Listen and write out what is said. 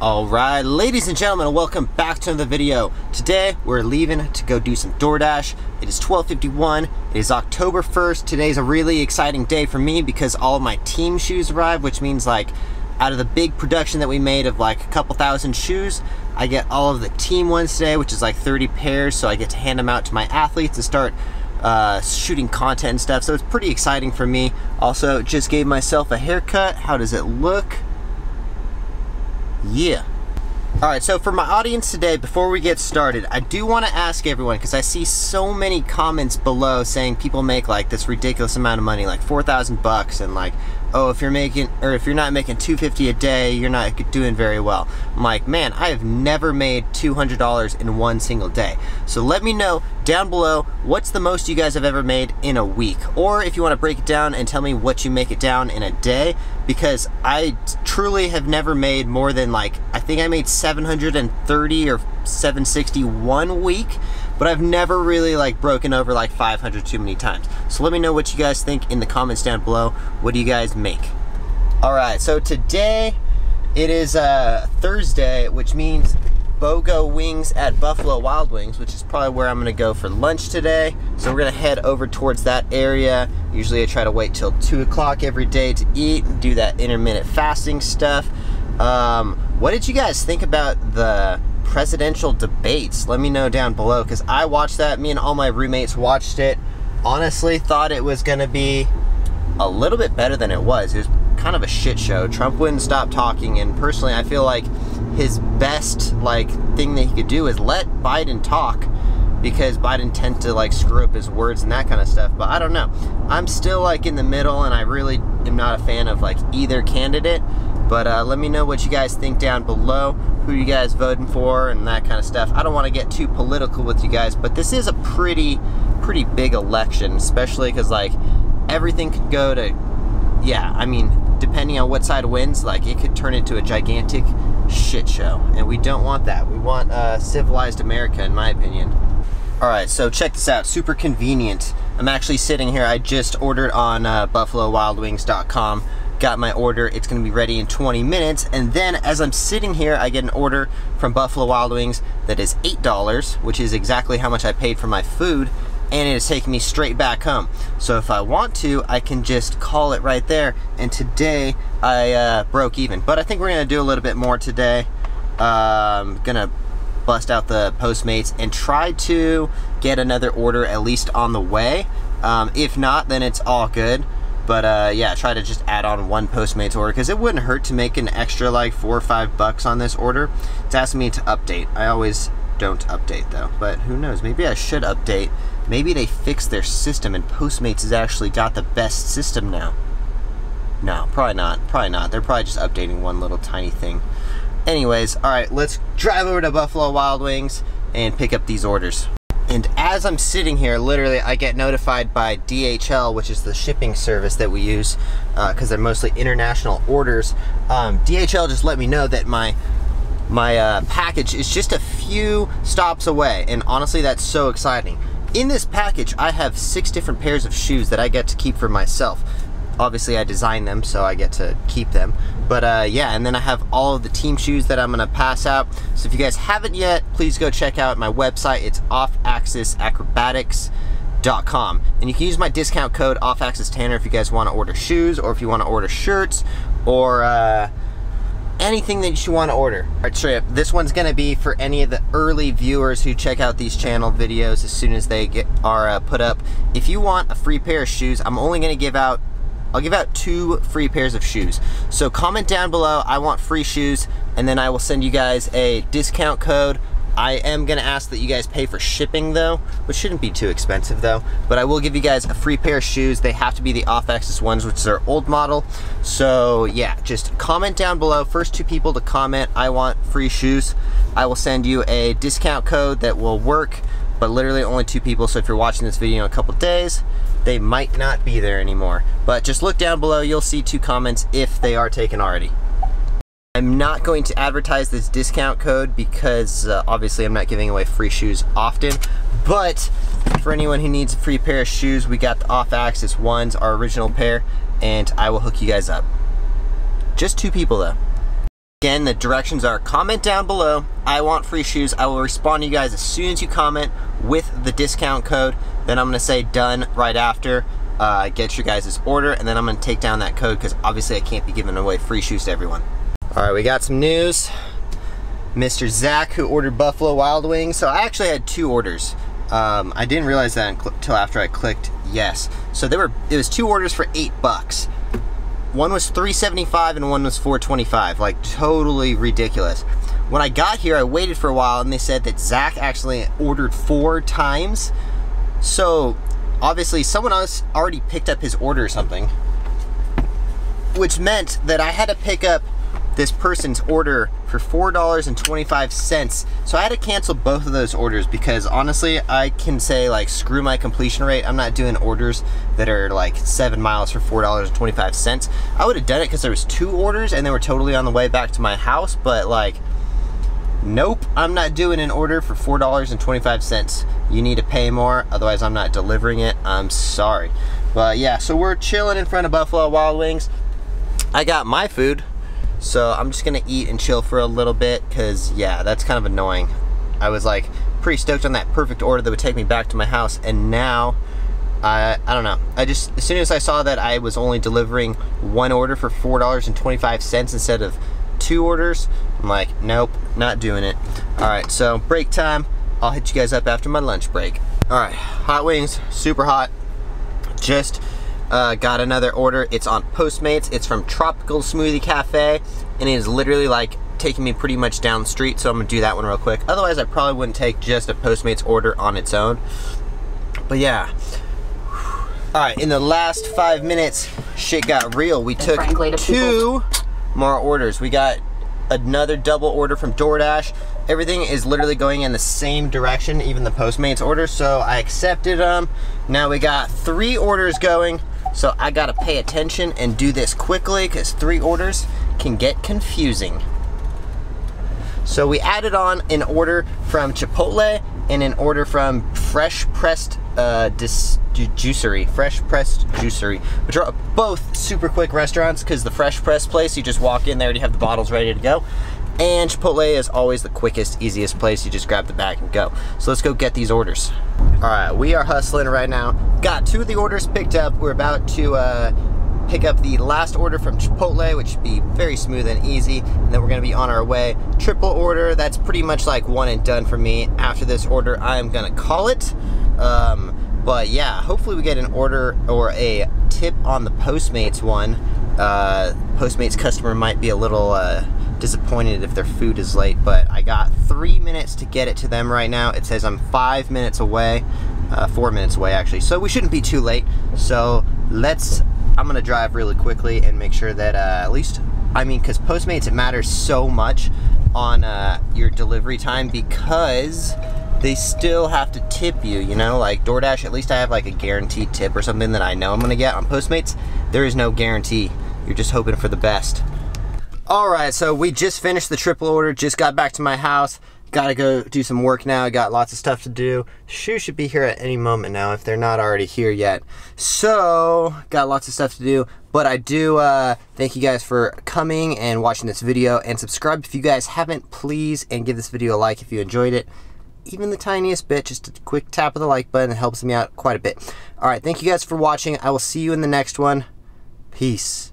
Alright, ladies and gentlemen, welcome back to another video. Today, we're leaving to go do some DoorDash. It is 12:51. It is October 1st. Today's a really exciting day for me because all of my team shoes arrived, which means like out of the big production that we made of like a couple thousand shoes, I get all of the team ones today, which is like 30 pairs, so I get to hand them out to my athletes to start shooting content and stuff, so it's pretty exciting for me. Also, just gave myself a haircut. How does it look? Yeah. Alright, so for my audience today, before we get started, I do want to ask everyone, because I see so many comments below saying people make like this ridiculous amount of money, like 4,000 bucks, and like, oh, if you're not making $250 a day, you're not doing very well. I'm like, man, I have never made $200 in one single day. So let me know down below, what's the most you guys have ever made in a week? Or if you want to break it down and tell me what you make it down in a day, because I truly have never made more than like, I think I made 730 or 760 one week, but I've never really like broken over like 500 too many times. So let me know what you guys think in the comments down below. What do you guys make? Alright, so today it is Thursday, which means BOGO wings at Buffalo Wild Wings, which is probably where I'm gonna go for lunch today. So we're gonna head over towards that area. Usually I try to wait till 2 o'clock every day to eat and do that intermittent fasting stuff. What did you guys think about the presidential debates? Let me know down below, because I watched that. Me and all my roommates watched it. Honestly, thought it was gonna be a little bit better than it was. It was kind of a shit show. Trump wouldn't stop talking, and personally I feel like his best like thing that he could do is let Biden talk, because Biden tends to like screw up his words and that kind of stuff. But I don't know, I'm still like in the middle, and I really am not a fan of like either candidate. But let me know what you guys think down below, who you guys voting for and that kind of stuff. I don't want to get too political with you guys, but this is a pretty big election, especially because like everything could go to, yeah, I mean, depending on what side wins, like it could turn into a gigantic shit show, and we don't want that. We want civilized America, in my opinion. Alright, so check this out, super convenient. I'm actually sitting here, I just ordered on buffalowildwings.com. Got my order, it's gonna be ready in 20 minutes, and then as I'm sitting here, I get an order from Buffalo Wild Wings that is $8, which is exactly how much I paid for my food, and it is taking me straight back home. So if I want to, I can just call it right there, and today I broke even. But I think we're gonna do a little bit more today. I'm gonna bust out the Postmates and try to get another order at least on the way. If not, then it's all good. But yeah, try to just add on one Postmates order, because it wouldn't hurt to make an extra like $4 or $5 on this order. It's asking me to update. I always don't update though, but who knows, maybe I should update. Maybe they fixed their system and Postmates has actually got the best system now. No, probably not, They're probably just updating one little tiny thing. Anyways, alright, let's drive over to Buffalo Wild Wings and pick up these orders. And as I'm sitting here, literally, I get notified by DHL, which is the shipping service that we use, because they're mostly international orders. DHL just let me know that my package is just a few stops away, and honestly, that's so exciting. In this package, I have 6 different pairs of shoes that I get to keep for myself. Obviously, I designed them, so I get to keep them. But yeah, and then I have all of the team shoes that I'm gonna pass out. So if you guys haven't yet, please go check out my website. It's offaxisacrobatics.com. And you can use my discount code offaxistanner if you guys wanna order shoes, or if you wanna order shirts, or anything that you want to order. Alright, straight up, this one's gonna be for any of the early viewers who check out these channel videos as soon as they are put up. If you want a free pair of shoes, I'm only gonna give out, I'll give out 2 free pairs of shoes. So comment down below, I want free shoes, and then I will send you guys a discount code. I am gonna ask that you guys pay for shipping though, which shouldn't be too expensive though, but I will give you guys a free pair of shoes. They have to be the off-axis ones, which is our old model. So yeah, just comment down below. First 2 people to comment, I want free shoes, I will send you a discount code that will work, but literally only 2 people. So if you're watching this video in a couple days, they might not be there anymore. But just look down below, you'll see 2 comments if they are taken already. I'm not going to advertise this discount code because obviously I'm not giving away free shoes often, but for anyone who needs a free pair of shoes, we got the off-axis ones, our original pair, and I will hook you guys up. Just 2 people though. Again, the directions are comment down below. I want free shoes. I will respond to you guys as soon as you comment with the discount code. Then I'm gonna say done right after. Get your guys' order, and then I'm gonna take down that code because obviously I can't be giving away free shoes to everyone. All right, we got some news. Mr. Zach, who ordered Buffalo Wild Wings. So I actually had 2 orders. I didn't realize that until after I clicked yes. So it was 2 orders for $8. One was $3.75 and one was $4.25. Like, totally ridiculous. When I got here, I waited for a while and they said that Zach actually ordered 4 times. So obviously someone else already picked up his order or something, which meant that I had to pick up this person's order for $4.25. So I had to cancel both of those orders because honestly, I can say like, screw my completion rate. I'm not doing orders that are like 7 miles for $4.25. I would have done it because there was 2 orders and they were totally on the way back to my house, but like, nope, I'm not doing an order for $4.25. You need to pay more, otherwise I'm not delivering it. I'm sorry. But yeah, so we're chilling in front of Buffalo Wild Wings. I got my food, so I'm just gonna eat and chill for a little bit because yeah, that's kind of annoying. I was like pretty stoked on that perfect order that would take me back to my house, and now I don't know. As soon as I saw that I was only delivering 1 order for $4.25 instead of 2 orders, I'm like, nope, not doing it. All right, so break time. I'll hit you guys up after my lunch break. All right, hot wings, super hot. Just got another order. It's on Postmates. It's from Tropical Smoothie Cafe, and it is literally like taking me pretty much down the street, so I'm gonna do that one real quick. Otherwise, I probably wouldn't take just a Postmates order on its own. But yeah. All right, in the last 5 minutes, shit got real. We took 2 more orders. We got another double order from DoorDash. Everything is literally going in the same direction, even the Postmates order, so I accepted them. Now we got 3 orders going, so I gotta pay attention and do this quickly because 3 orders can get confusing. So we added on an order from Chipotle and an order from Fresh Pressed Juicery, which are both super quick restaurants because the Fresh Pressed place, you just walk in, they already have the bottles ready to go. And Chipotle is always the quickest, easiest place. You just grab the bag and go. So let's go get these orders. All right, we are hustling right now. Got 2 of the orders picked up. We're about to pick up the last order from Chipotle, which should be very smooth and easy. And then we're gonna be on our way. Triple order, that's pretty much like one and done for me. After this order, I'm gonna call it. But yeah, hopefully we get an order or a tip on the Postmates one. Postmates customer might be a little disappointed if their food is late, but I got 3 minutes to get it to them right now. It says I'm 5 minutes away, 4 minutes away actually, so we shouldn't be too late. So I'm gonna drive really quickly and make sure that at least, I mean, because Postmates, it matters so much on your delivery time because they still have to tip you, you know? Like DoorDash, at least I have like a guaranteed tip or something that I know I'm gonna get. On Postmates, there is no guarantee. You're just hoping for the best. All right, so we just finished the triple order, just got back to my house. Gotta go do some work now. I got lots of stuff to do. Shoes should be here at any moment now if they're not already here yet. So, got lots of stuff to do. But I do thank you guys for coming and watching this video. And subscribe if you guys haven't, please. And give this video a like if you enjoyed it. Even the tiniest bit, just a quick tap of the like button. It helps me out quite a bit. All right, thank you guys for watching. I will see you in the next one. Peace.